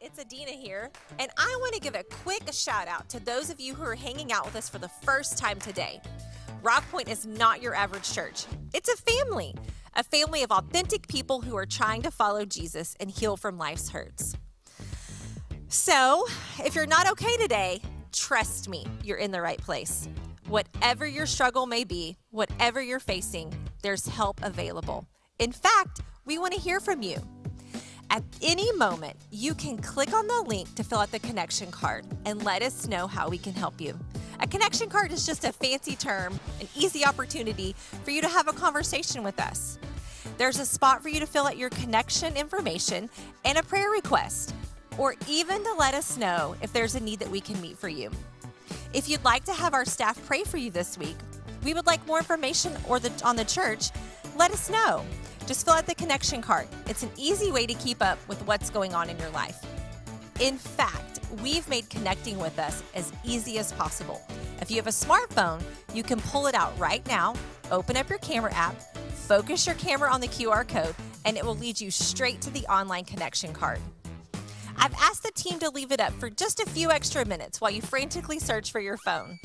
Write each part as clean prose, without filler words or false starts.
it's Adina here, and I want to give a quick shout out to those of you who are hanging out with us for the first time today. Rock Point is not your average church. It's a family of authentic people who are trying to follow Jesus and heal from life's hurts. So, if you're not okay today, trust me, you're in the right place. Whatever your struggle may be, whatever you're facing, there's help available. In fact, we want to hear from you. At any moment, you can click on the link to fill out the connection card and let us know how we can help you. A connection card is just a fancy term, an easy opportunity for you to have a conversation with us. There's a spot for you to fill out your connection information and a prayer request, or even to let us know if there's a need that we can meet for you. If you'd like to have our staff pray for you this week, we would like more information on the church, let us know. Just fill out the connection card. It's an easy way to keep up with what's going on in your life. In fact, we've made connecting with us as easy as possible. If you have a smartphone, you can pull it out right now, open up your camera app, focus your camera on the QR code, and it will lead you straight to the online connection card. I've asked the team to leave it up for just a few extra minutes while you frantically search for your phone.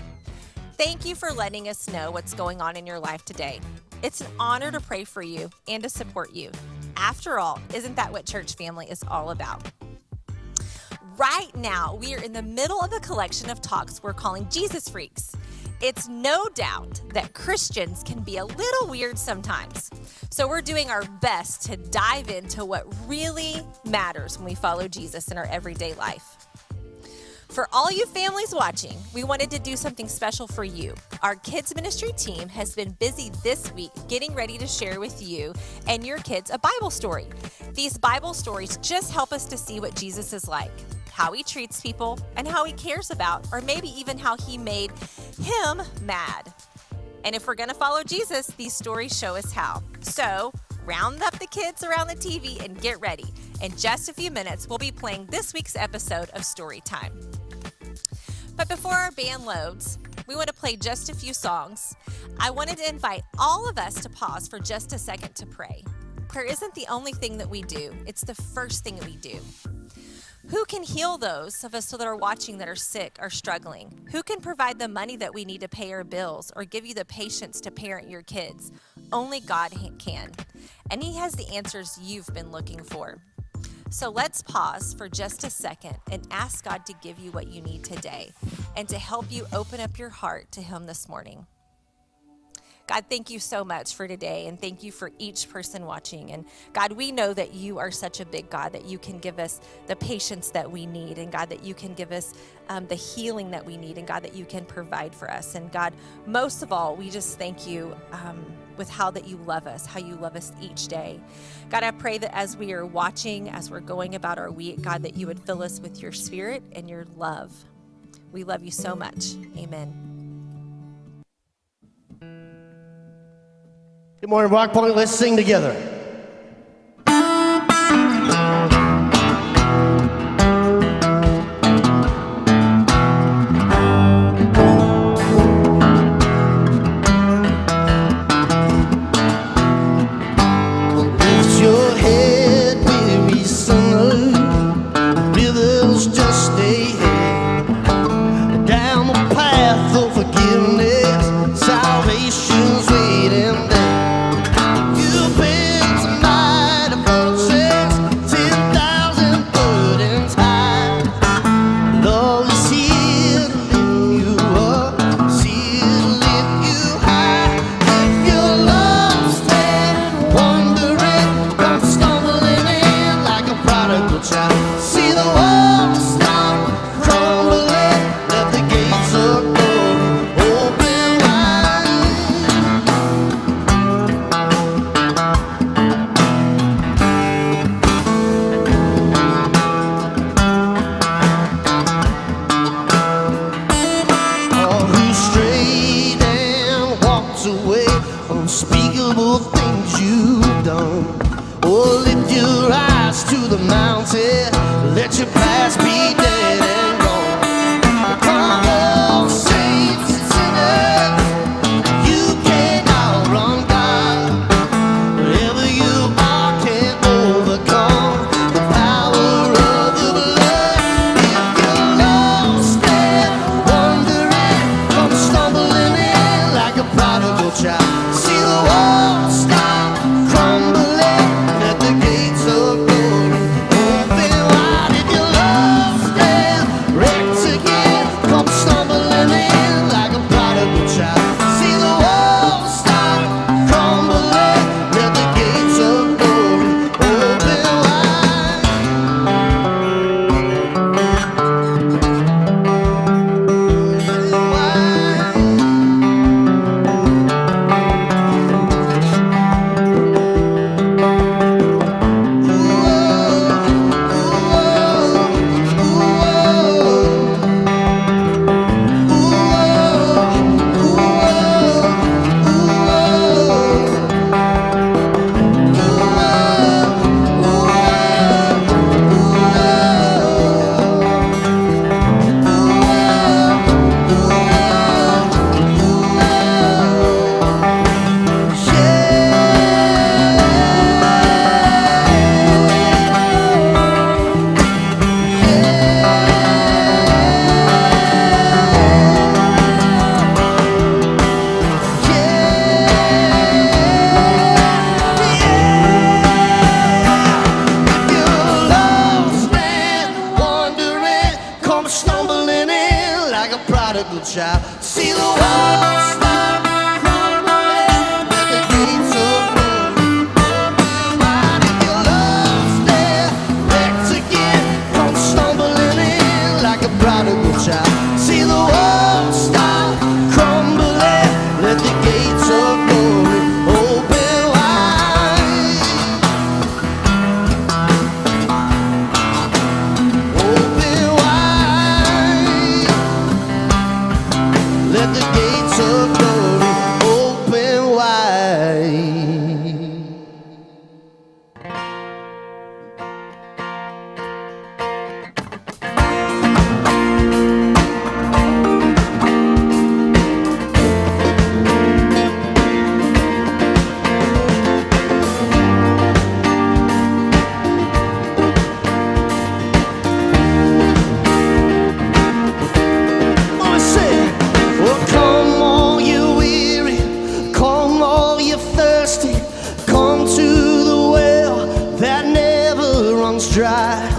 Thank you for letting us know what's going on in your life today. It's an honor to pray for you and to support you. After all, isn't that what church family is all about? Right now, we are in the middle of a collection of talks we're calling Jesus Freaks. It's no doubt that Christians can be a little weird sometimes. So we're doing our best to dive into what really matters when we follow Jesus in our everyday life. For all you families watching, we wanted to do something special for you. Our kids ministry team has been busy this week getting ready to share with you and your kids a Bible story. These Bible stories just help us to see what Jesus is like, how he treats people, and how he cares about, or maybe even how he made him mad. And if we're going to follow Jesus, these stories show us how. So round up the kids around the TV and get ready. In just a few minutes, we'll be playing this week's episode of Story Time. But before our band loads, we want to play just a few songs. I wanted to invite all of us to pause for just a second to pray. Prayer isn't the only thing that we do. It's the first thing that we do. Who can heal those of us that are watching that are sick or struggling? Who can provide the money that we need to pay our bills or give you the patience to parent your kids? Only God can. And he has the answers you've been looking for. So let's pause for just a second and ask God to give you what you need today and to help you open up your heart to him this morning. God, thank you so much for today, and thank you for each person watching. And God, we know that you are such a big God, that you can give us the patience that we need, and God, that you can give us the healing that we need, and God, that you can provide for us. And God, most of all, we just thank you with how that you love us, how you love us each day. God, I pray that as we are watching, as we're going about our week, God, that you would fill us with your spirit and your love. We love you so much. Amen. Good morning, Rock Point. Let's sing together. Lift your head, weary sinner. Rivers just ahead. Down the path of forgiveness, salvation's waiting there. You've been tonight above 10,000 burdens high. Love is here to lift you up, is here to lift you high. If you're lost and wandering, come stumbling in like a prodigal child. See the world start crumbling, let the gates of glory open wide. All who strayed and walked away, unspeakable things you've done. Oh, lift your eyes to the mountain, let your past be dead and gone. Come on, saints and sinners, you can't outrun God. Wherever you are, can't overcome the power of the blood. child. See the walls start crumbling at the gates of glory. Open wide if your love's there, wrecked again, come stumbling in like a prodigal child. See the walls start crumbling, let the gates of glory open wide. Open wide. Let the gates of glory open wide. Oh, come all you weary, come all you thirsty, come to the well that never runs dry.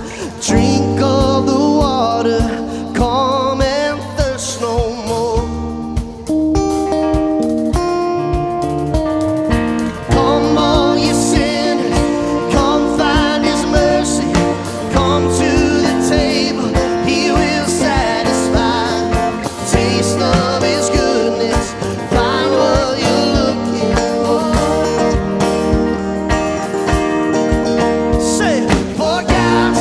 Drink of the water, come and thirst no more. Come all you sinners, come find His mercy, come to the table, He will satisfy. Taste of His goodness, find what you're looking for. Say, for God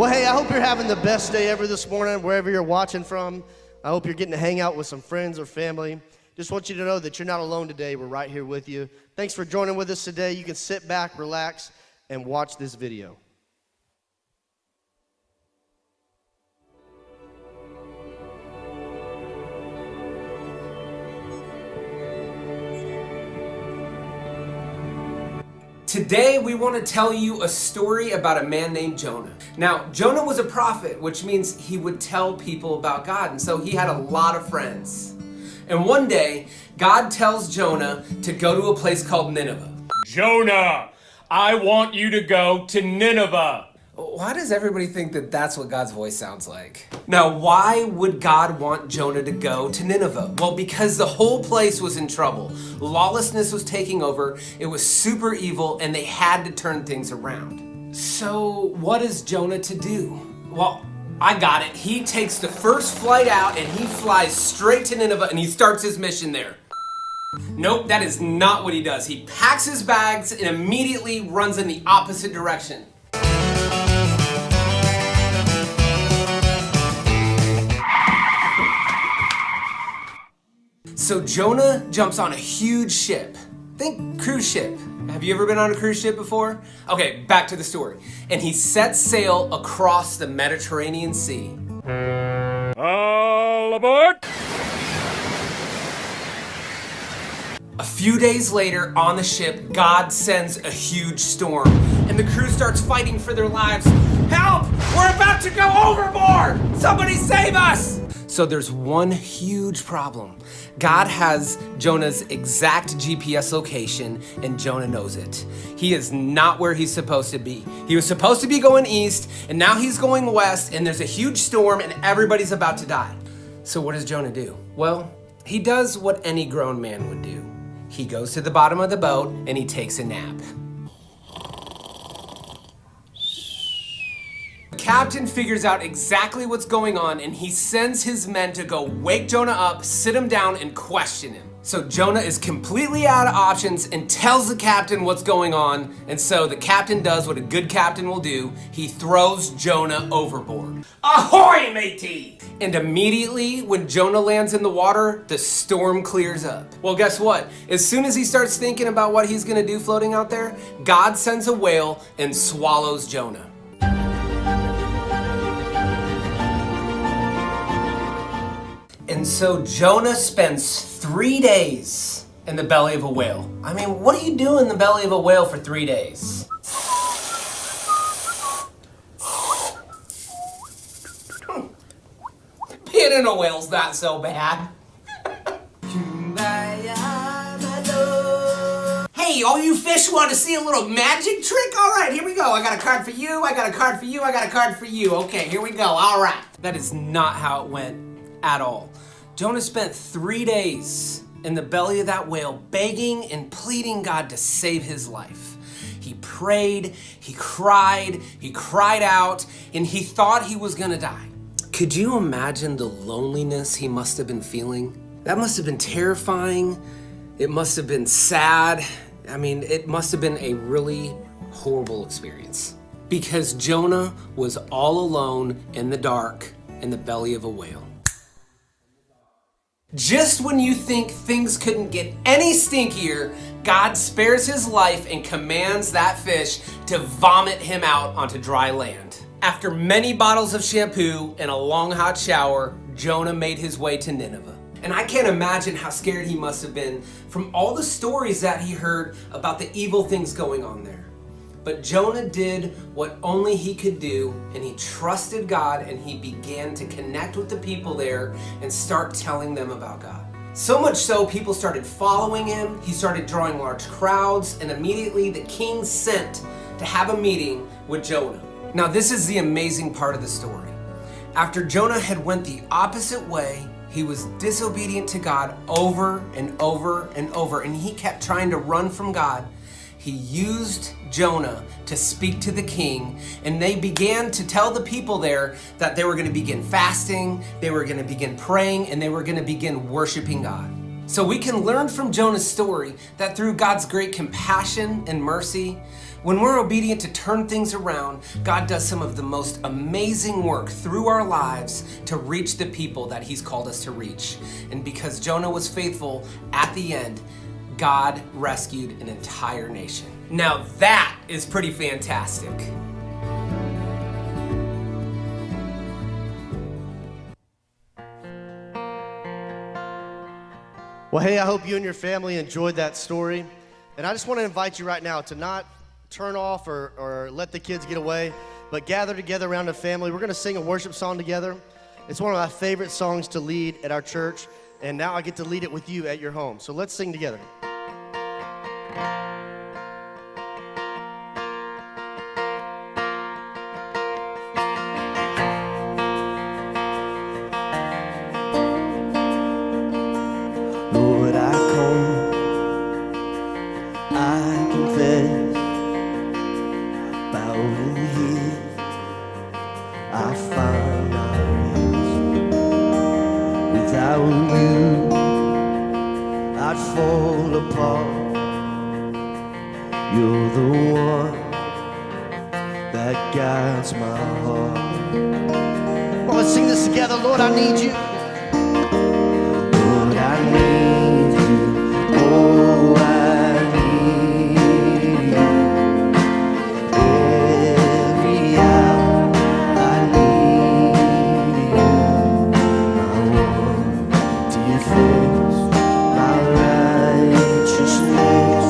Well, hey, I hope you're having the best day ever this morning, wherever you're watching from. I hope you're getting to hang out with some friends or family. Just want you to know that you're not alone today. We're right here with you. Thanks for joining with us today. You can sit back, relax, and watch this video. Today, we want to tell you a story about a man named Jonah. Now, Jonah was a prophet, which means he would tell people about God, and so he had a lot of friends. And one day, God tells Jonah to go to a place called Nineveh. Jonah, I want you to go to Nineveh. Why does everybody think that that's what God's voice sounds like? Now, why would God want Jonah to go to Nineveh? Well, because the whole place was in trouble. Lawlessness was taking over, it was super evil, and they had to turn things around. So, what is Jonah to do? Well, I got it. He takes the first flight out and he flies straight to Nineveh and he starts his mission there. Nope, that is not what he does. He packs his bags and immediately runs in the opposite direction. So Jonah jumps on a huge ship. Think cruise ship. Have you ever been on a cruise ship before? Okay, back to the story. And he sets sail across the Mediterranean Sea. All aboard! A few days later, on the ship, God sends a huge storm, and the crew starts fighting for their lives. Help! We're about to go overboard! Somebody save us! So there's one huge problem. God has Jonah's exact GPS location, and Jonah knows it. He is not where he's supposed to be. He was supposed to be going east, and now he's going west, and there's a huge storm, and everybody's about to die. So what does Jonah do? Well, he does what any grown man would do. He goes to the bottom of the boat, and he takes a nap. The captain figures out exactly what's going on, and he sends his men to go wake Jonah up, sit him down, and question him. So Jonah is completely out of options and tells the captain what's going on, and so the captain does what a good captain will do. He throws Jonah overboard. Ahoy, matey! And immediately, when Jonah lands in the water, the storm clears up. Well, guess what? As soon as he starts thinking about what he's gonna do floating out there, God sends a whale and swallows Jonah. And so Jonah spends 3 days in the belly of a whale. I mean, what do you do in the belly of a whale for 3 days? Being in a whale's not so bad. Hey, all you fish want to see a little magic trick? All right, here we go. I got a card for you, I got a card for you, I got a card for you. Okay, here we go, all right. That is not how it went at all. Jonah spent 3 days in the belly of that whale begging and pleading God to save his life. He prayed, he cried out, and he thought he was gonna die. Could you imagine the loneliness he must have been feeling? That must have been terrifying. It must have been sad. I mean, it must have been a really horrible experience. Because Jonah was all alone in the dark in the belly of a whale. Just when you think things couldn't get any stinkier, God spares his life and commands that fish to vomit him out onto dry land. After many bottles of shampoo and a long hot shower, Jonah made his way to Nineveh. And I can't imagine how scared he must have been from all the stories that he heard about the evil things going on there. But Jonah did what only he could do, and he trusted God, and he began to connect with the people there and start telling them about God. So much so, people started following him, he started drawing large crowds, and immediately the king sent to have a meeting with Jonah. Now this is the amazing part of the story. After Jonah had went the opposite way, he was disobedient to God over and over and over, and he kept trying to run from God. He used Jonah to speak to the king, and they began to tell the people there that they were going to begin fasting, they were going to begin praying, and they were going to begin worshiping God. So we can learn from Jonah's story that through God's great compassion and mercy, When we're obedient to turn things around, God does some of the most amazing work through our lives to reach the people that He's called us to reach. And because Jonah was faithful, at the end, God rescued an entire nation. Now that is pretty fantastic. Well, hey, I hope you and your family enjoyed that story. And I just want to invite you right now to not turn off or let the kids get away, but gather together around a family. We're going to sing a worship song together. It's one of my favorite songs to lead at our church, and now I get to lead it with you at your home. So let's sing together. Lord, I come, I confess, bowing here, I find my rest. Without you, I'd fall apart. You're the one that guides my heart. Well, let's sing this together. Lord, I need you. Lord, I need you. Oh, I need you. Every hour I need you. My one defense, my righteousness.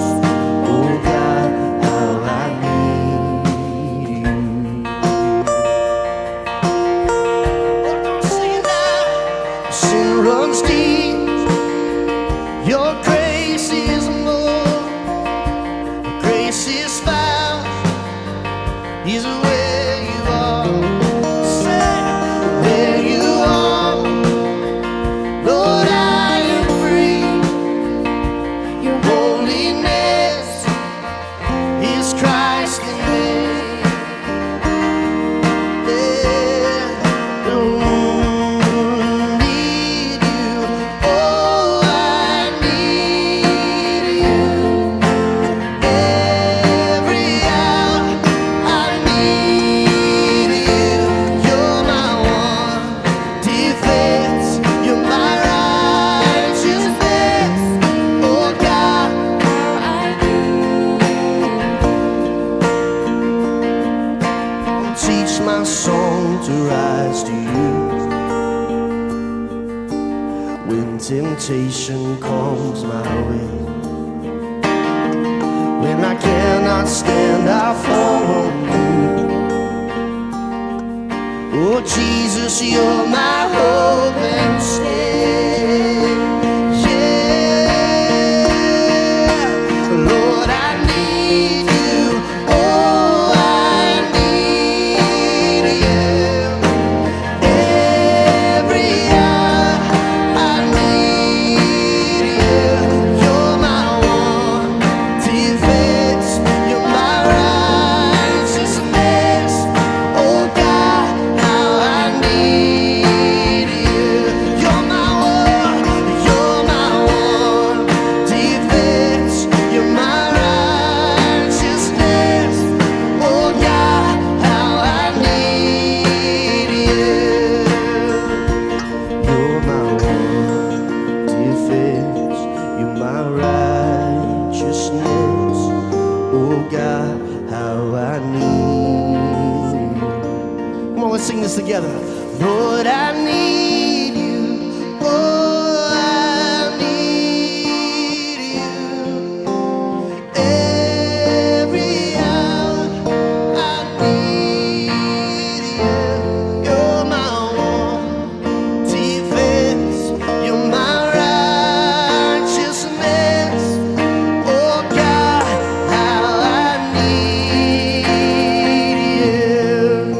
Oh, God, how I need you. Lord, sing it now. Sin runs deep. Your grace is more. Grace is found. Is where you are. Say where you are. Lord, I am free. Your holiness is Christ in me. Yeah. Need you. Oh, I need you. Every hour I need you. You're my one defense. You're my righteousness. Oh, God, Teach my soul to rise to you. When temptation comes my way, when I cannot stand, I fall on you. Oh, Jesus, you're my hope and stay. Yeah, Lord, I need you. Oh, I need you. Every hour I need you. You're my one defense. You're my righteousness. Oh, God, how I need you. You're my one defense. You're my righteousness. Oh, God, how I need you. You're my one defense. You're my righteousness. Oh, God, how I need you. come on, let's sing this together. Lord, I need you. Oh, I need you. Every hour I need you. You're my one defense. You're my righteousness. Oh, God, how I need you.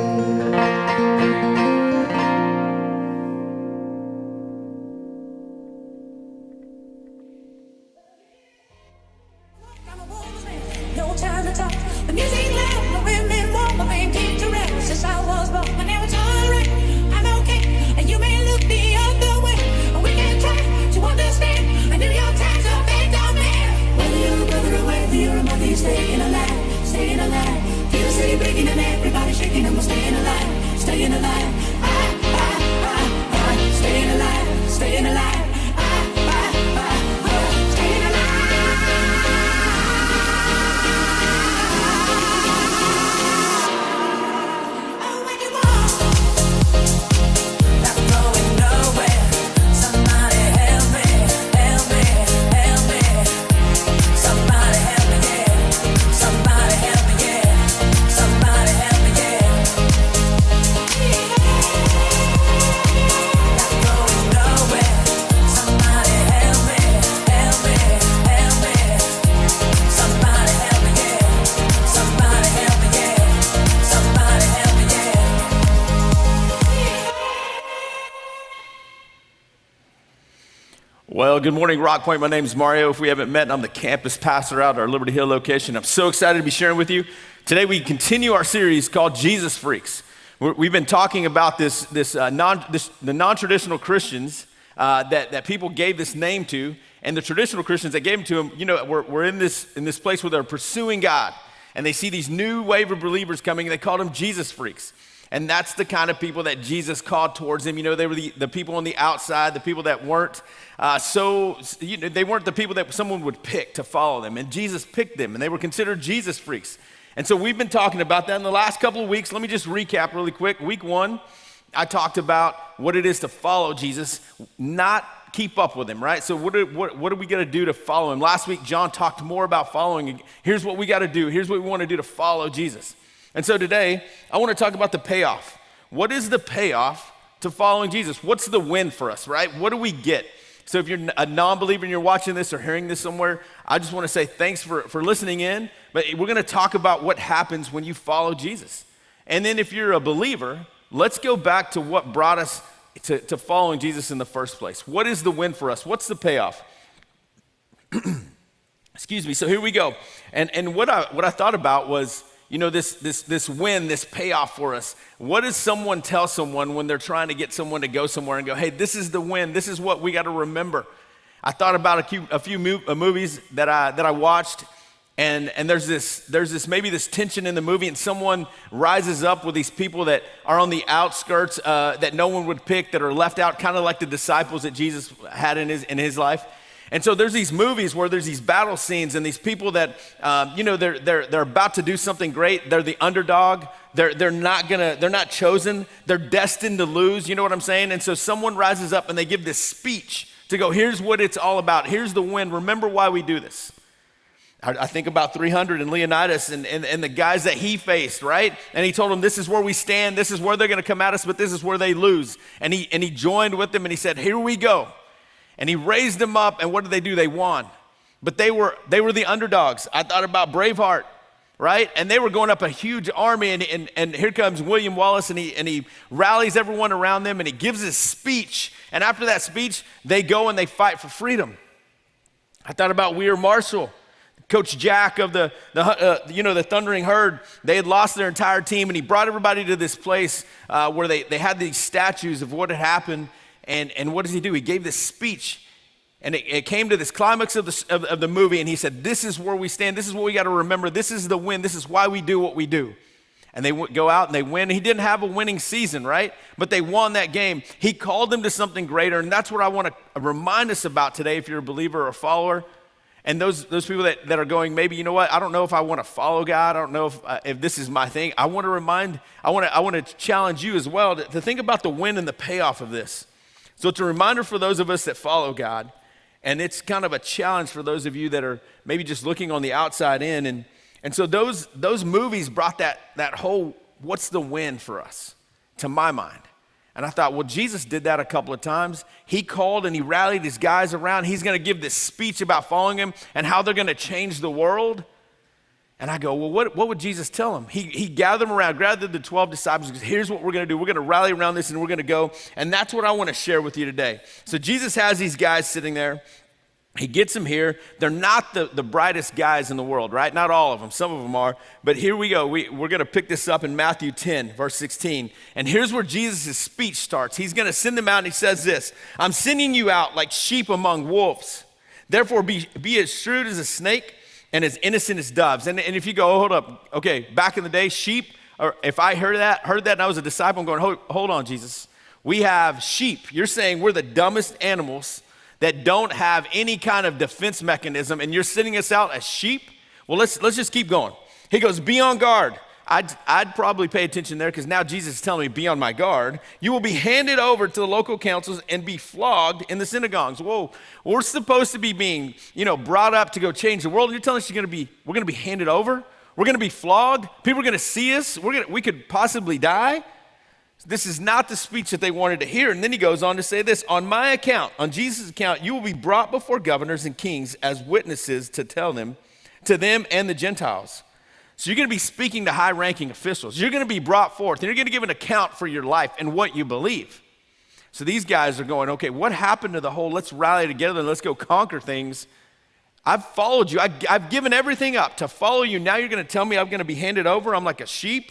Well, good morning, Rock Point. My name is Mario. If we haven't met, I'm the campus pastor out at our Liberty Hill location. I'm so excited to be sharing with you. Today we continue our series called Jesus Freaks. We've been talking about the non-traditional Christians that people gave this name to, and the traditional Christians that gave them to them. You know, we're in this place where they're pursuing God, and they see these new wave of believers coming, and they call them Jesus Freaks. And that's the kind of people that Jesus called towards him. You know, they were the people on the outside, the people that weren't they weren't the people that someone would pick to follow them. And Jesus picked them, and they were considered Jesus freaks. And so we've been talking about that in the last couple of weeks. Let me just recap really quick. Week 1, I talked about what it is to follow Jesus, not keep up with him, right? So what are we going to do to follow him? Last week, John talked more about following. Here's what we got to do. Here's what we want to do to follow Jesus. And so today, I want to talk about the payoff. What is the payoff to following Jesus? What's the win for us, right? What do we get? So if you're a non-believer and you're watching this or hearing this somewhere, I just want to say thanks for listening in. But we're going to talk about what happens when you follow Jesus. And then if you're a believer, let's go back to what brought us to following Jesus in the first place. What is the win for us? What's the payoff? Excuse me. So here we go. And what I thought about was, you know, this win, this payoff for us. What does someone tell someone when they're trying to get someone to go somewhere and go, hey, this is the win. This is what we got to remember. I thought about a few movies that I watched, and there's this tension in the movie, and someone rises up with these people that are on the outskirts that no one would pick, that are left out, kind of like the disciples that Jesus had in his life. And so there's these movies where there's these battle scenes and these people that, they're about to do something great. They're the underdog. They're not chosen. They're destined to lose. You know what I'm saying? And so someone rises up and they give this speech to go, here's what it's all about. Here's the win. Remember why we do this. I think about 300 and Leonidas and the guys that he faced, right? And he told them, this is where we stand. This is where they're going to come at us, but this is where they lose. And he joined with them and he said, here we go. And he raised them up, and what did they do? They won. But they were the underdogs. I thought about Braveheart, right? And they were going up a huge army, and here comes William Wallace, and he rallies everyone around them, and he gives his speech. And after that speech, they go and they fight for freedom. I thought about Weir Marshall, Coach Jack of the Thundering Herd. They had lost their entire team, and he brought everybody to this place where they had these statues of what had happened. And what does he do? He gave this speech, and it came to this climax of the movie, and he said, this is where we stand. This is what we got to remember. This is the win. This is why we do what we do. And they go out and they win. He didn't have a winning season, right? But they won that game. He called them to something greater, and that's what I want to remind us about today if you're a believer or a follower. And those people that are going, maybe, you know what, I don't know if I want to follow God. I don't know if this is my thing. I want to challenge you as well to think about the win and the payoff of this. So it's a reminder for those of us that follow God, and it's kind of a challenge for those of you that are maybe just looking on the outside in. And so those movies brought that whole, what's the win for us, to my mind. And I thought, well, Jesus did that a couple of times. He called and he rallied his guys around. He's going to give this speech about following him and how they're going to change the world. And I go, well, what would Jesus tell them? He gathered them around, gathered the 12 disciples, because here's what we're going to do. We're going to rally around this, and we're going to go. And that's what I want to share with you today. So Jesus has these guys sitting there. He gets them here. They're not the brightest guys in the world, right? Not all of them. Some of them are. But here we go. We're going to pick this up in Matthew 10, verse 16. And here's where Jesus' speech starts. He's going to send them out, and he says this, I'm sending you out like sheep among wolves. Therefore, be as shrewd as a snake and as innocent as doves. And if you go, hold up, okay, back in the day, sheep, or if I heard that and I was a disciple, I'm going, hold on, Jesus. We have sheep. You're saying we're the dumbest animals that don't have any kind of defense mechanism, and you're sending us out as sheep? Well, let's just keep going. He goes, be on guard. I'd probably pay attention there, because now Jesus is telling me, be on my guard. You will be handed over to the local councils and be flogged in the synagogues. Whoa, we're supposed to be being, brought up to go change the world. You're telling us we're going to be handed over? We're going to be flogged? People are going to see us? We could possibly die? This is not the speech that they wanted to hear. And then he goes on to say this, on my account, on Jesus' account, you will be brought before governors and kings as witnesses to them and the Gentiles. So you're going to be speaking to high-ranking officials. You're going to be brought forth, and you're going to give an account for your life and what you believe. So these guys are going, okay, what happened to the whole let's rally together and let's go conquer things? I've followed you. I've given everything up to follow you. Now you're going to tell me I'm going to be handed over. I'm like a sheep.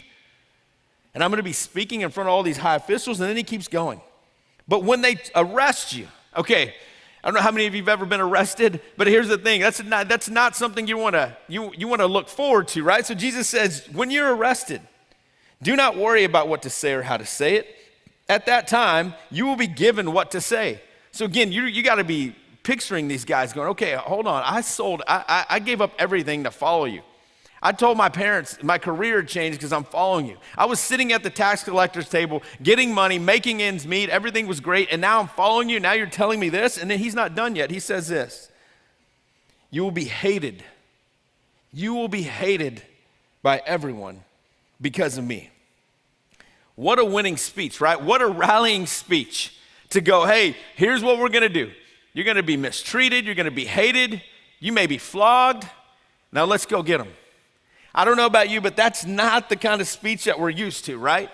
And I'm going to be speaking in front of all these high officials. And then he keeps going. But when they arrest you, okay, I don't know how many of you have ever been arrested, but here's the thing. That's not something you want to look forward to, right? So Jesus says, when you're arrested, do not worry about what to say or how to say it. At that time, you will be given what to say. So again, you got to be picturing these guys going, okay, hold on. I gave up everything to follow you. I told my parents my career changed because I'm following you. I was sitting at the tax collector's table, getting money, making ends meet. Everything was great. And now I'm following you. Now you're telling me this. And then he's not done yet. He says this, you will be hated. You will be hated by everyone because of me. What a winning speech, right? What a rallying speech to go, hey, here's what we're going to do. You're going to be mistreated. You're going to be hated. You may be flogged. Now let's go get them. I don't know about you, but that's not the kind of speech that we're used to, right?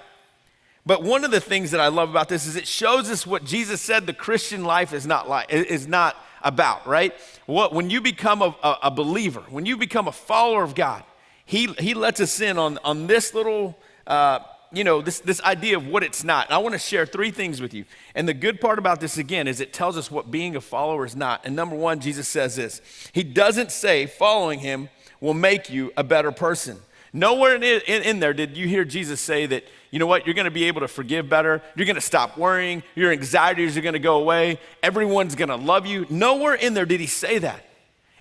But one of the things that I love about this is it shows us what Jesus said the Christian life is not about, right? When you become a believer, when you become a follower of God, he lets us in on this little, this idea of what it's not. And I want to share 3 things with you. And the good part about this, again, is it tells us what being a follower is not. And number 1, Jesus says this. He doesn't say following him will make you a better person. Nowhere in there did you hear Jesus say that, you know what, you're going to be able to forgive better. You're going to stop worrying. Your anxieties are going to go away. Everyone's going to love you. Nowhere in there did he say that.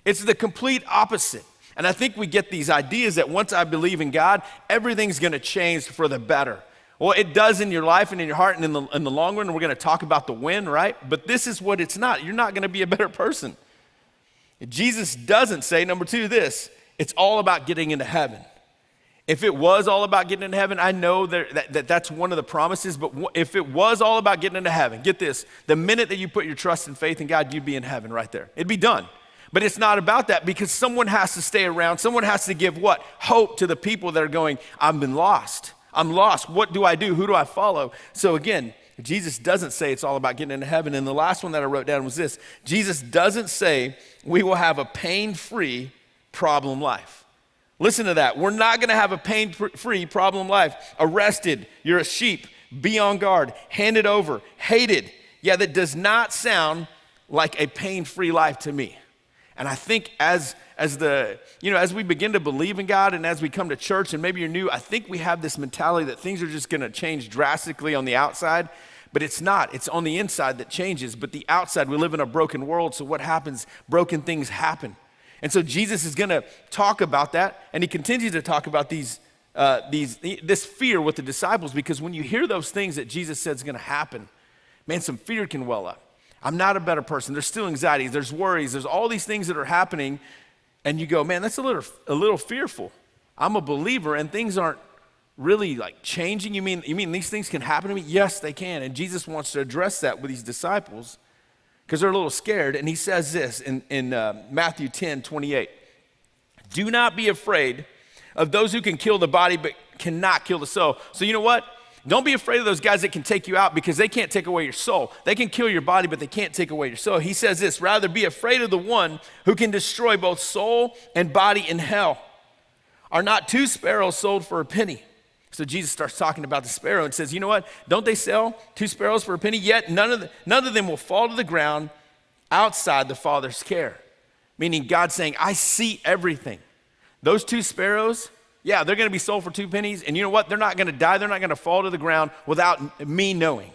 It's the complete opposite. And I think we get these ideas that once I believe in God, everything's going to change for the better. Well, it does in your life and in your heart and in the long run. We're going to talk about the win, right? But this is what it's not. You're not going to be a better person. Jesus doesn't say, number 2, this. It's all about getting into heaven. If it was all about getting into heaven, I know that's one of the promises, but if it was all about getting into heaven, get this, the minute that you put your trust and faith in God, you'd be in heaven right there. It'd be done. But it's not about that because someone has to stay around. Someone has to give what? Hope to the people that are going, I've been lost. I'm lost. What do I do? Who do I follow? So again, Jesus doesn't say it's all about getting into heaven. And the last one that I wrote down was this. Jesus doesn't say we will have a pain-free problem life. Listen to that. We're not going to have a pain-free problem life. Arrested, you're a sheep, be on guard, handed over, hated. Yeah, that does not sound like a pain-free life to me. And I think as we begin to believe in God and as we come to church and maybe you're new, I think we have this mentality that things are just going to change drastically on the outside, but it's not. It's on the inside that changes, but the outside, we live in a broken world, so what happens? Broken things happen. And so Jesus is going to talk about that, and he continues to talk about this fear with the disciples, because when you hear those things that Jesus said is going to happen, man, some fear can well up. I'm not a better person. There's still anxieties. There's worries. There's all these things that are happening, and you go, man, that's a little fearful. I'm a believer, and things aren't really like changing. You mean these things can happen to me? Yes, they can. And Jesus wants to address that with these disciples, because they're a little scared. And he says this in Matthew 10:28. Do not be afraid of those who can kill the body but cannot kill the soul. So you know what? Don't be afraid of those guys that can take you out, because they can't take away your soul. They can kill your body, but they can't take away your soul. He says this, rather be afraid of the one who can destroy both soul and body in hell. Are not 2 sparrows sold for a penny? So Jesus starts talking about the sparrow and says, you know what? Don't they sell 2 sparrows for a penny? Yet none of them will fall to the ground outside the Father's care. Meaning God's saying, I see everything. Those 2 sparrows, yeah, they're going to be sold for 2 pennies. And you know what? They're not going to die. They're not going to fall to the ground without me knowing.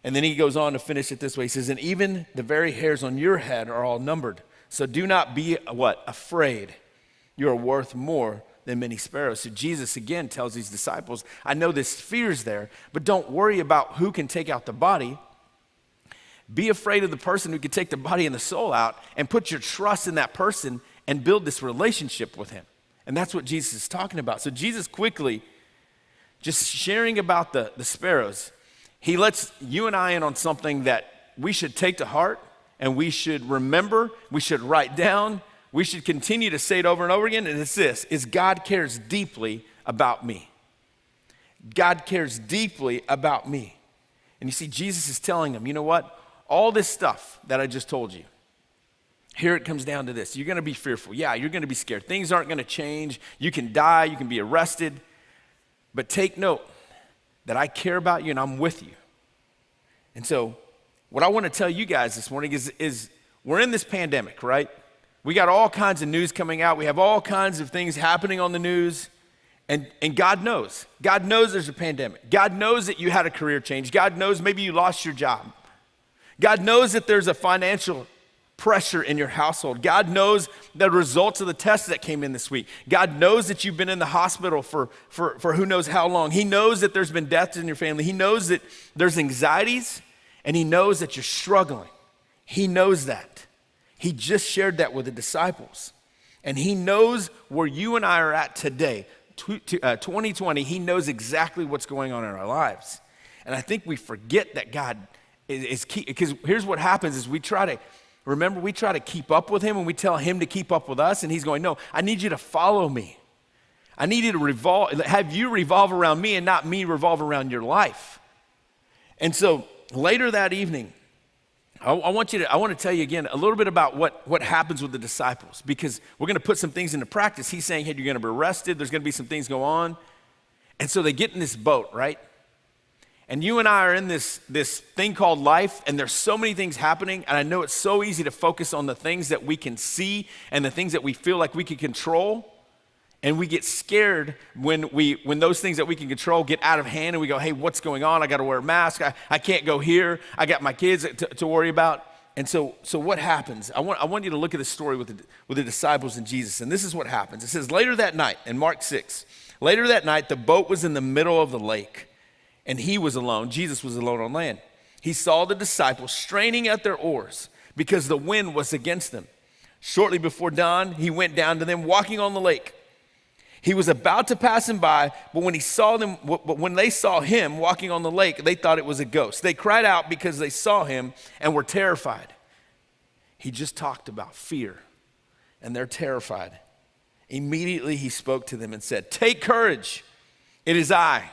And then he goes on to finish it this way. He says, and even the very hairs on your head are all numbered. So do not be what? Afraid. You are worth more than many sparrows. So Jesus again tells these disciples, I know this fear's there, but don't worry about who can take out the body. Be afraid of the person who can take the body and the soul out, and put your trust in that person and build this relationship with him. And that's what Jesus is talking about. So Jesus quickly, just sharing about the sparrows, he lets you and I in on something that we should take to heart, and we should remember, we should write down, we should continue to say it over and over again, and it's this, is God cares deeply about me. God cares deeply about me. And you see, Jesus is telling them, you know what? All this stuff that I just told you, here it comes down to this. You're going to be fearful. Yeah, you're going to be scared. Things aren't going to change. You can die. You can be arrested. But take note that I care about you and I'm with you. And so what I want to tell you guys this morning is we're in this pandemic, right? We got all kinds of news coming out. We have all kinds of things happening on the news. And God knows. God knows there's a pandemic. God knows that you had a career change. God knows maybe you lost your job. God knows that there's a financial pressure in your household. God knows the results of the tests that came in this week. God knows that you've been in the hospital for who knows how long. He knows that there's been deaths in your family. He knows that there's anxieties, and he knows that you're struggling. He knows that. He just shared that with the disciples. And he knows where you and I are at today, 2020. He knows exactly what's going on in our lives. And I think we forget that God is key, because here's what happens is we try to keep up with him, and we tell him to keep up with us, and he's going, no, I need you to follow me. I need you to have you revolve around me and not me revolve around your life. And so later that evening, I want to tell you again a little bit about what happens with the disciples, because we're going to put some things into practice. He's saying, hey, you're going to be arrested. There's going to be some things go on. And so they get in this boat, right? And you and I are in this thing called life, and there's so many things happening, and I know it's so easy to focus on the things that we can see and the things that we feel like we can control, and we get scared when those things that we can control get out of hand, and we go, hey, what's going on? I got to wear a mask. I can't go here. I got my kids to worry about. And so what happens? I want you to look at the story with the disciples and Jesus, and this is what happens. It says, later that night, in Mark 6, later that night, the boat was in the middle of the lake, and he was alone. Jesus was alone on land. He saw the disciples straining at their oars because the wind was against them. Shortly before dawn, he went down to them walking on the lake. He was about to pass them by, but when they saw him walking on the lake, they thought it was a ghost. They cried out because they saw him and were terrified. He just talked about fear, and they're terrified. Immediately he spoke to them and said, "Take courage, it is I.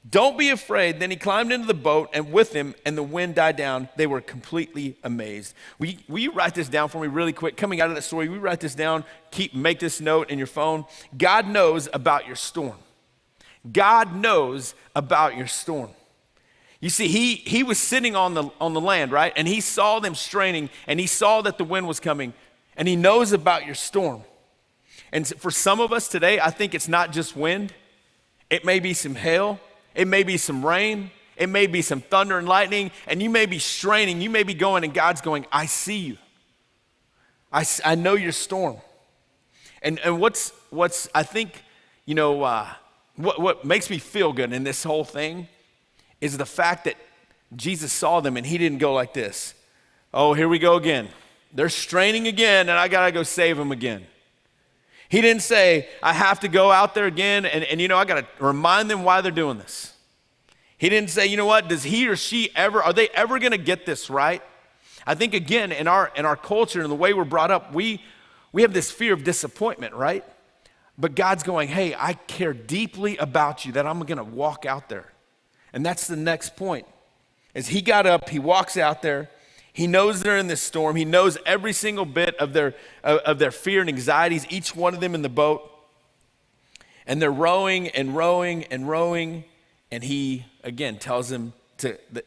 Don't be afraid." Then he climbed into the boat, and with him, and the wind died down. They were completely amazed. Will you write this down for me really quick? Coming out of that story, will you write this down? Make this note in your phone. God knows about your storm. God knows about your storm. You see, he was sitting on the land, right? And he saw them straining, and he saw that the wind was coming, and he knows about your storm. And for some of us today, I think it's not just wind. It may be some hail. It may be some rain. It may be some thunder and lightning, and you may be straining. You may be going, and God's going, I see you. I know your storm. And what's I think, what makes me feel good in this whole thing is the fact that Jesus saw them, and he didn't go like this. Oh, here we go again. They're straining again, and I got to go save them again. He didn't say, I have to go out there again and I got to remind them why they're doing this. He didn't say, you know what, are they ever going to get this right? I think, again, in our culture and the way we're brought up, we have this fear of disappointment, right? But God's going, hey, I care deeply about you, that I'm going to walk out there. And that's the next point. As he got up, he walks out there. He knows they're in this storm. He knows every single bit of their fear and anxieties, each one of them in the boat. And they're rowing and rowing and rowing. And he, again, tells them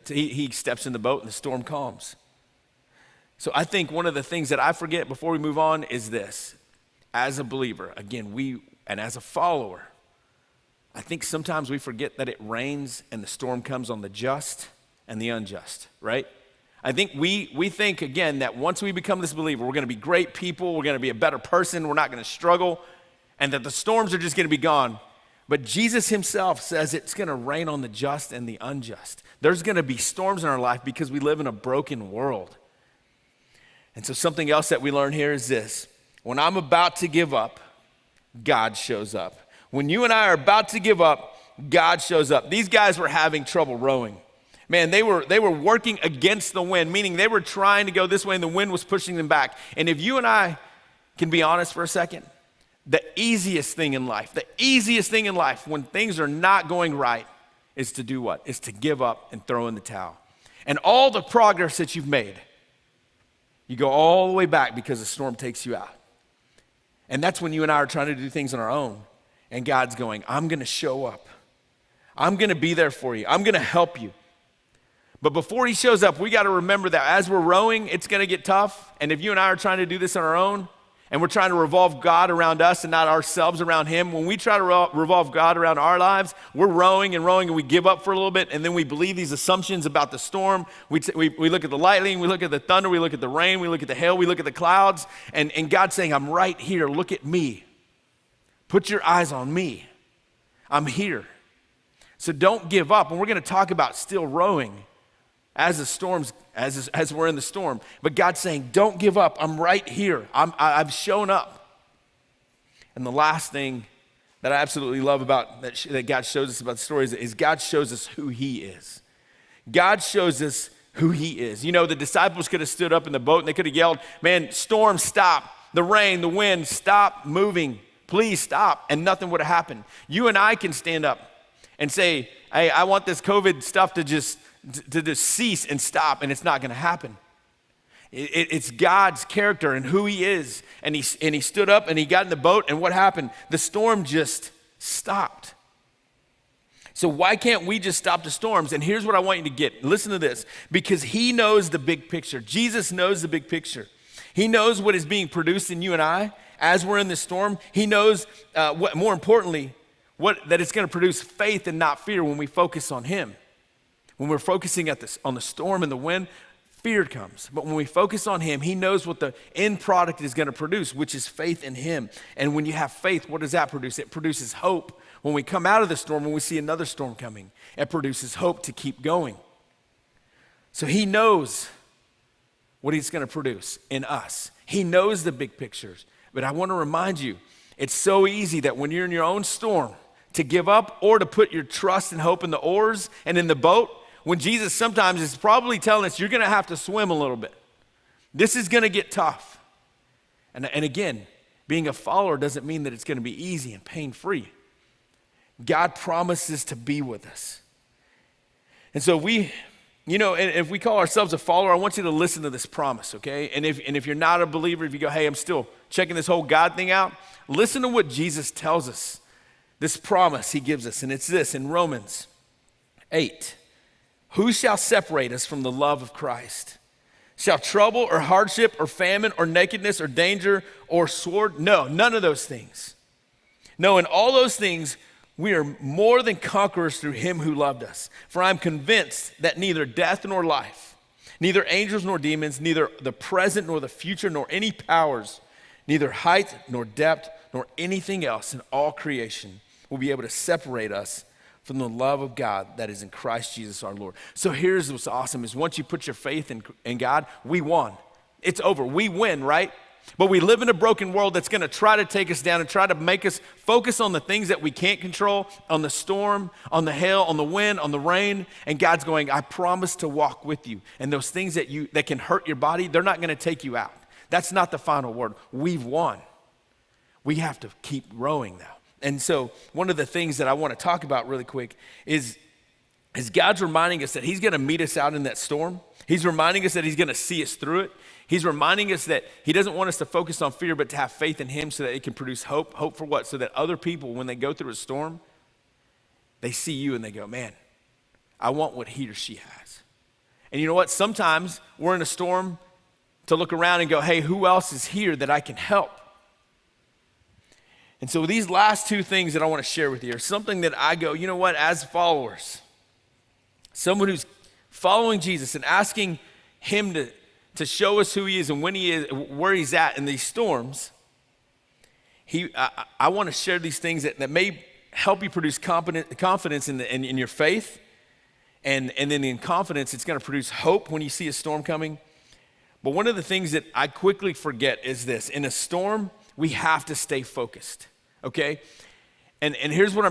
he steps in the boat and the storm calms. So I think one of the things that I forget before we move on is this. As a believer, again, and as a follower, I think sometimes we forget that it rains and the storm comes on the just and the unjust, right? I think we think, again, that once we become this believer, we're going to be great people, we're going to be a better person, we're not going to struggle, and that the storms are just going to be gone. But Jesus himself says it's going to rain on the just and the unjust. There's going to be storms in our life because we live in a broken world. And so something else that we learn here is this. When I'm about to give up, God shows up. When you and I are about to give up, God shows up. These guys were having trouble rowing. Man, they were working against the wind, meaning they were trying to go this way and the wind was pushing them back. And if you and I can be honest for a second, the easiest thing in life when things are not going right, is to do what? Is to give up and throw in the towel. And all the progress that you've made, you go all the way back because the storm takes you out. And that's when you and I are trying to do things on our own. And God's going, I'm going to show up. I'm going to be there for you. I'm going to help you. But before he shows up, we got to remember that as we're rowing, it's going to get tough. And if you and I are trying to do this on our own, and we're trying to revolve God around us and not ourselves around him, when we try to revolve God around our lives, we're rowing and we give up for a little bit, and then we believe these assumptions about the storm. We look at the lightning, we look at the thunder, we look at the rain, we look at the hail, we look at the clouds, and God's saying, I'm right here, look at me. Put your eyes on me. I'm here. So don't give up. And we're going to talk about still rowing as the storms, as we're in the storm. But God's saying, don't give up. I'm right here. I've shown up. And the last thing that I absolutely love about that God shows us about the story is God shows us who he is. God shows us who he is. You know, the disciples could have stood up in the boat and they could have yelled, man, storm, stop. The rain, the wind, stop moving. Please stop. And nothing would have happened. You and I can stand up and say, hey, I want this COVID stuff to just cease and stop, and it's not going to happen. It's God's character and who he is. And he stood up and he got in the boat, and what happened? The storm just stopped. So why can't we just stop the storms? And here's what I want you to get. Listen to this. Because he knows the big picture. Jesus knows the big picture. He knows what is being produced in you and I as we're in this storm. He knows, what more importantly, that it's going to produce faith and not fear when we focus on him. When we're focusing on the storm and the wind, fear comes. But when we focus on him, he knows what the end product is going to produce, which is faith in him. And when you have faith, what does that produce? It produces hope. When we come out of the storm, when we see another storm coming, it produces hope to keep going. So he knows what he's going to produce in us. He knows the big pictures. But I want to remind you, it's so easy that when you're in your own storm, to give up or to put your trust and hope in the oars and in the boat, when Jesus sometimes is probably telling us you're going to have to swim a little bit. This is going to get tough. And again, being a follower doesn't mean that it's going to be easy and pain-free. God promises to be with us. And so if we call ourselves a follower, I want you to listen to this promise, okay? And if you're not a believer, if you go, hey, I'm still checking this whole God thing out, listen to what Jesus tells us. This promise he gives us, and it's this in Romans 8. Who shall separate us from the love of Christ? Shall trouble or hardship or famine or nakedness or danger or sword? No, none of those things. No, in all those things, we are more than conquerors through him who loved us. For I'm convinced that neither death nor life, neither angels nor demons, neither the present nor the future, nor any powers, neither height nor depth, nor anything else in all creation will be able to separate us from the love of God that is in Christ Jesus our Lord. So here's what's awesome is once you put your faith in God, we won. It's over. We win, right? But we live in a broken world that's going to try to take us down and try to make us focus on the things that we can't control, on the storm, on the hail, on the wind, on the rain. And God's going, I promise to walk with you. And those things that can hurt your body, they're not going to take you out. That's not the final word. We've won. We have to keep rowing now. And so one of the things that I want to talk about really quick is God's reminding us that he's going to meet us out in that storm. He's reminding us that he's going to see us through it. He's reminding us that he doesn't want us to focus on fear, but to have faith in him so that it can produce hope. Hope for what? So that other people, when they go through a storm, they see you and they go, man, I want what he or she has. And you know what? Sometimes we're in a storm to look around and go, hey, who else is here that I can help? And so these last two things that I want to share with you are something that I go, you know what, as followers, someone who's following Jesus and asking him to show us who he is and when he is, where he's at in these storms, I want to share these things that may help you produce confidence in your faith. And then in confidence, it's going to produce hope when you see a storm coming. But one of the things that I quickly forget is this. In a storm, we have to stay focused, okay? And here's what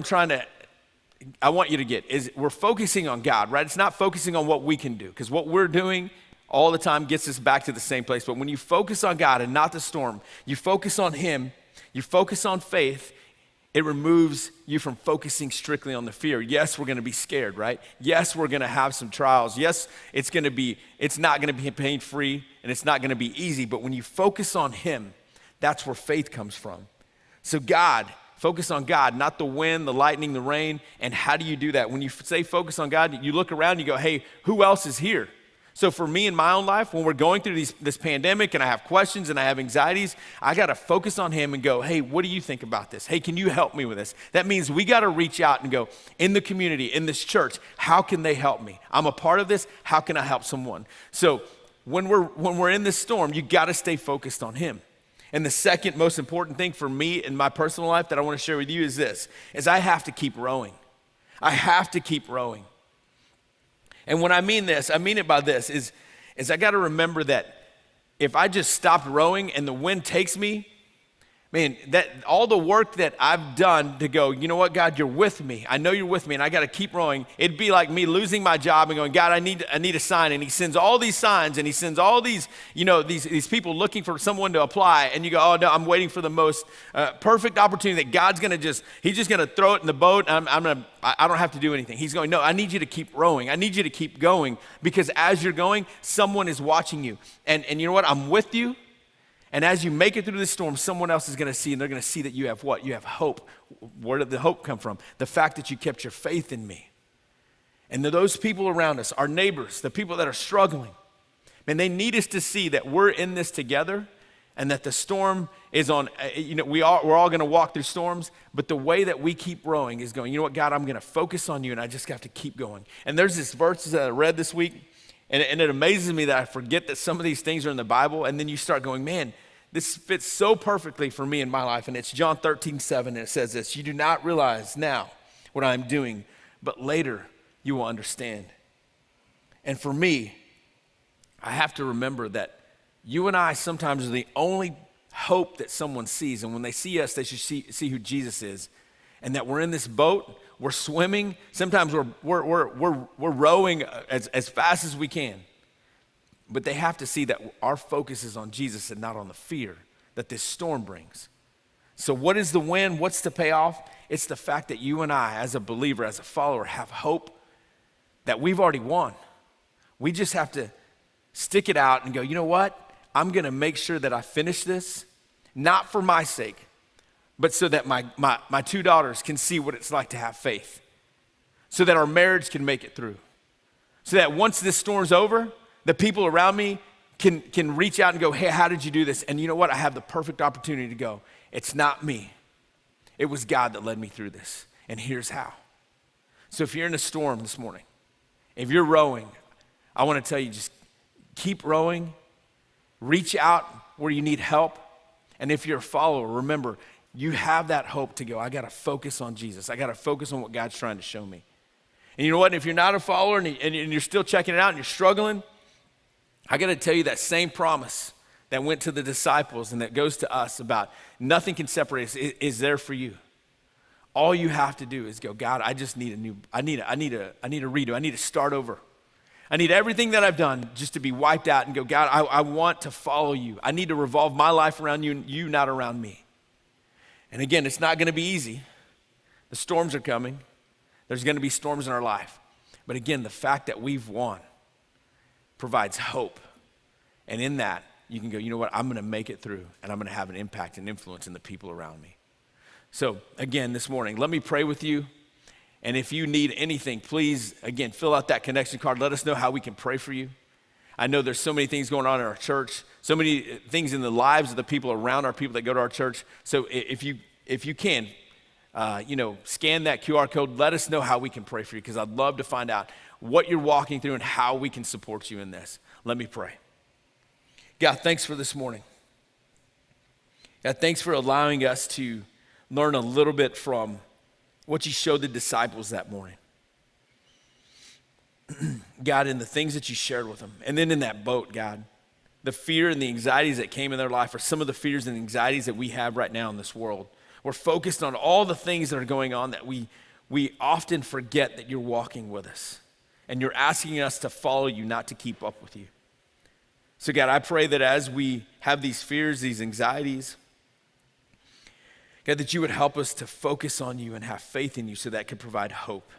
I want you to get, is we're focusing on God, right? It's not focusing on what we can do, because what we're doing all the time gets us back to the same place. But when you focus on God and not the storm, you focus on him, you focus on faith, It removes you from focusing strictly on the fear. Yes, we're going to be scared, right? Yes, we're going to have some trials. Yes, it's not going to be pain-free and it's not going to be easy, but when you focus on him, that's where faith comes from. So focus on God, not the wind, the lightning, the rain. And how do you do that? When you say focus on God, you look around, you go, hey, who else is here? So for me in my own life, when we're going through this pandemic and I have questions and I have anxieties, I got to focus on him and go, hey, what do you think about this? Hey, can you help me with this? That means we got to reach out and go, in the community, in this church, how can they help me? I'm a part of this. How can I help someone? So when we're in this storm, you got to stay focused on him. And the second most important thing for me in my personal life that I want to share with you is this, is I have to keep rowing. I have to keep rowing. And when I mean this, I mean it by this, is I got to remember that if I just stopped rowing and the wind takes me, man, that all the work that I've done to go, you know what, God, you're with me. I know you're with me, and I got to keep rowing. It'd be like me losing my job and going, God, I need a sign. And he sends all these signs, and he sends all these, these people looking for someone to apply. And you go, oh no, I'm waiting for the most perfect opportunity that God's going to he's just going to throw it in the boat. And I don't have to do anything. He's going, no, I need you to keep rowing. I need you to keep going, because as you're going, someone is watching you. And you know what? I'm with you. And as you make it through the storm, someone else is going to see, and they're going to see that you have what? You have hope. Where did the hope come from? The fact that you kept your faith in me. And those people around us, our neighbors, the people that are struggling, man, they need us to see that we're in this together and that the storm is on, we're all going to walk through storms, but the way that we keep rowing is going, you know what, God, I'm going to focus on you, and I just have to keep going. And there's this verse that I read this week, and it amazes me that I forget that some of these things are in the Bible, and then you start going, man, this fits so perfectly for me in my life. And it's John 13:7, and it says this, you do not realize now what I'm doing, but later you will understand. And for me, I have to remember that you and I sometimes are the only hope that someone sees. And when they see us, they should see who Jesus is. And that we're in this boat, we're swimming. Sometimes we're rowing as fast as we can. But they have to see that our focus is on Jesus and not on the fear that this storm brings. So what is the win? What's the payoff? It's the fact that you and I, as a believer, as a follower, have hope that we've already won. We just have to stick it out and go, you know what? I'm going to make sure that I finish this, not for my sake, but so that my two daughters can see what it's like to have faith, so that our marriage can make it through, so that once this storm's over, the people around me can reach out and go, hey, how did you do this? And you know what? I have the perfect opportunity to go, it's not me. It was God that led me through this. And here's how. So if you're in a storm this morning, if you're rowing, I want to tell you, just keep rowing, reach out where you need help. And if you're a follower, remember, you have that hope to go, I got to focus on Jesus. I got to focus on what God's trying to show me. And you know what? If you're not a follower and you're still checking it out and you're struggling, I got to tell you that same promise that went to the disciples and that goes to us about nothing can separate us is there for you. All you have to do is go, God, I just need I need a redo. I need to start over. I need everything that I've done just to be wiped out and go, God, I want to follow you. I need to revolve my life around you and you not around me. And again, it's not going to be easy. The storms are coming. There's going to be storms in our life. But again, the fact that we've won provides hope. And in that, you can go, you know what, I'm going to make it through, and I'm going to have an impact and influence in the people around me. So again, this morning, let me pray with you. And if you need anything, please, again, fill out that connection card. Let us know how we can pray for you. I know there's so many things going on in our church, so many things in the lives of the people around our people that go to our church. So if you can, scan that QR code. Let us know how we can pray for you, because I'd love to find out what you're walking through and how we can support you in this. Let me pray. God, thanks for this morning. God, thanks for allowing us to learn a little bit from what you showed the disciples that morning. God, in the things that you shared with them. And then in that boat, God, the fear and the anxieties that came in their life are some of the fears and anxieties that we have right now in this world. We're focused on all the things that are going on that we often forget that you're walking with us. And you're asking us to follow you, not to keep up with you. So God, I pray that as we have these fears, these anxieties, God, that you would help us to focus on you and have faith in you so that could provide hope.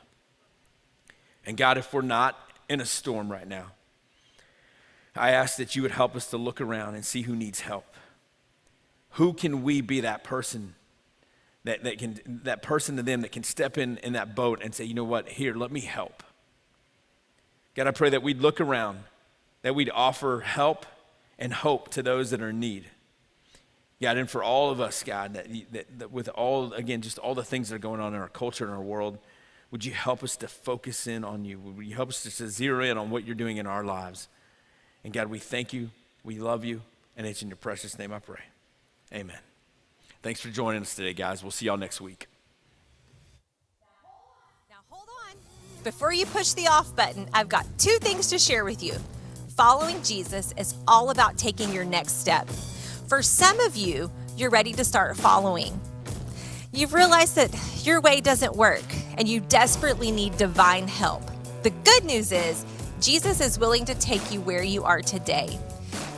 And God, if we're not in a storm right now, I ask that you would help us to look around and see who needs help. Who can we be that person that person to them that can step in that boat and say, you know what, here, let me help. God, I pray that we'd look around, that we'd offer help and hope to those that are in need. God, and for all of us, God, that with all, again, just all the things that are going on in our culture and our world, would you help us to focus in on you? Would you help us to zero in on what you're doing in our lives? And God, we thank you, we love you, and it's in your precious name I pray. Amen. Thanks for joining us today, guys. We'll see y'all next week. Now hold on. Before you push the off button, I've got 2 things to share with you. Following Jesus is all about taking your next step. For some of you, you're ready to start following. You've realized that your way doesn't work and you desperately need divine help. The good news is Jesus is willing to take you where you are today.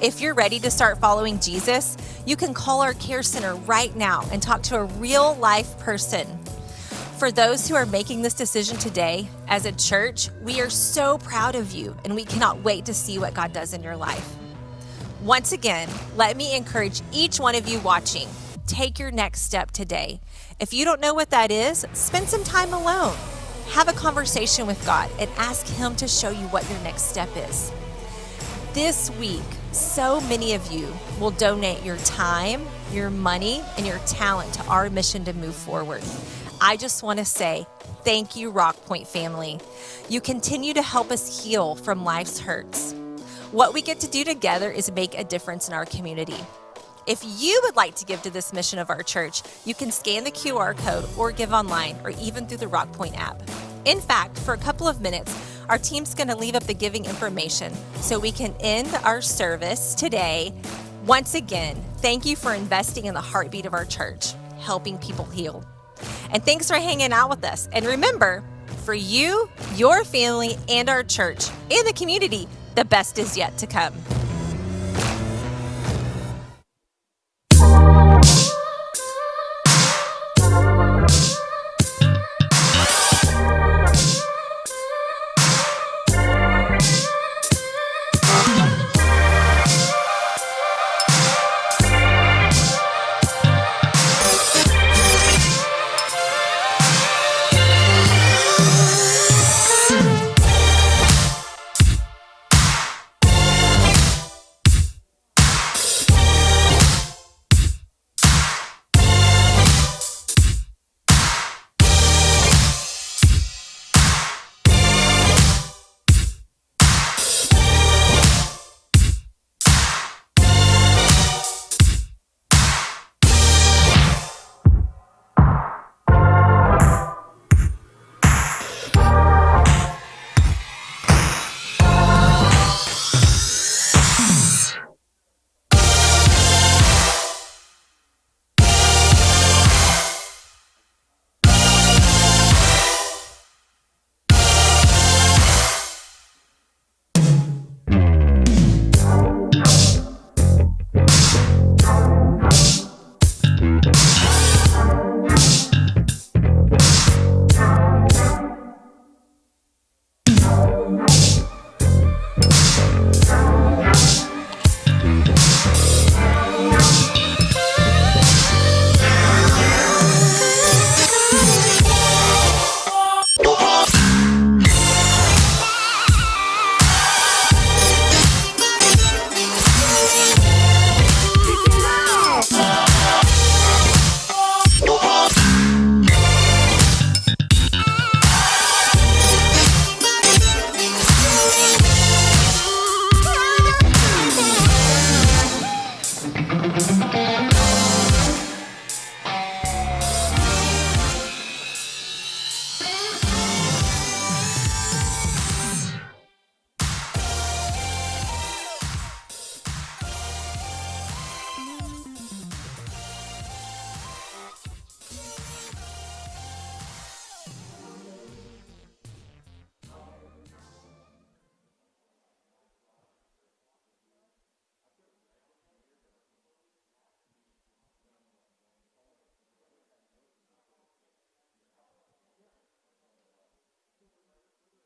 If you're ready to start following Jesus, you can call our care center right now and talk to a real life person. For those who are making this decision today, as a church, we are so proud of you and we cannot wait to see what God does in your life. Once again, let me encourage each one of you watching, take your next step today. If you don't know what that is, spend some time alone. Have a conversation with God and ask Him to show you what your next step is. This week, so many of you will donate your time, your money, and your talent to our mission to move forward. I just want to say thank you, Rock Point family. You continue to help us heal from life's hurts. What we get to do together is make a difference in our community. If you would like to give to this mission of our church, you can scan the QR code or give online or even through the Rock Point app. In fact, for a couple of minutes, our team's going to leave up the giving information so we can end our service today. Once again, thank you for investing in the heartbeat of our church, helping people heal. And thanks for hanging out with us. And remember, for you, your family, and our church, and the community, the best is yet to come.